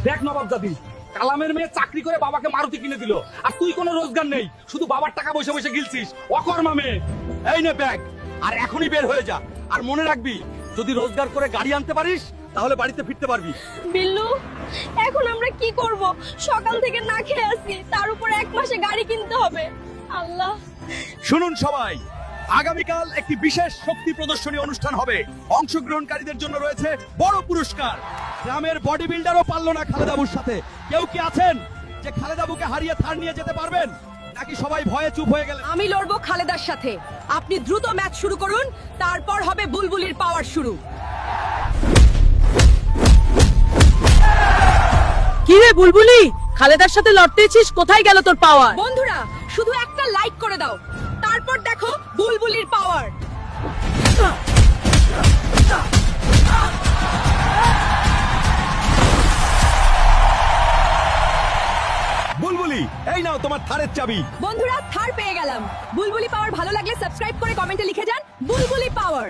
দেখ নবাবজাদি, কালামের মেয়ে চাকরি করে বাবাকে মারুতি কিনে দিল, আর তুই কোনো রোজগার নেই, শুধু বাবার টাকা বসে বসে গিলছিস। অকর্মা মেয়ে। এই নে ব্যাগ, আর এখনই বের হয়ে যা। আর মনে রাখবি, যদি রোজগার করে গাড়ি আনতে পারিস তাহলে বাড়িতে ফিরতে পারবি। বিল্লু, এখন আমরা কি করব? সকাল থেকে না খেয়ে আছি, তার উপর 1 মাসে গাড়ি কিনতে হবে। আল্লাহ। শুনুন সবাই, আগামীকাল একটি বিশেষ শক্তি প্রদর্শনী অনুষ্ঠান হবে। অংশগ্রহণকারীদের জন্য রয়েছে বড় পুরস্কার। গ্রামের বডি বিল্ডারও পারল না খালেদাবুর সাথে। কেউ কি আছেন যে খালেদাবুকে হারিয়ে থার নিয়ে যেতে পারবেন, নাকি সবাই ভয়ে চুপ হয়ে গেলেন? আমি লড়বো খালেদার সাথে। আপনি দ্রুত ম্যাচ শুরু করুন, তারপর হবে বুলবুলির পাওয়ার শুরু। কি রে বুলবুলি, খালেদার সাথে লড়তেছিস, কোথায় গেল তোর পাওয়ার? বন্ধুরা, শুধু একটা লাইক করে দাও, তারপর দেখো বুলবুলির পাওয়ার। বুলবুলি, এই নাও তোমার থারের চাবি। বন্ধুরা, থার পেয়ে গেলাম। বুলবুলি পাওয়ার ভালো লাগলে সাবস্ক্রাইব করে কমেন্টে লিখে যান বুলবুলি পাওয়ার।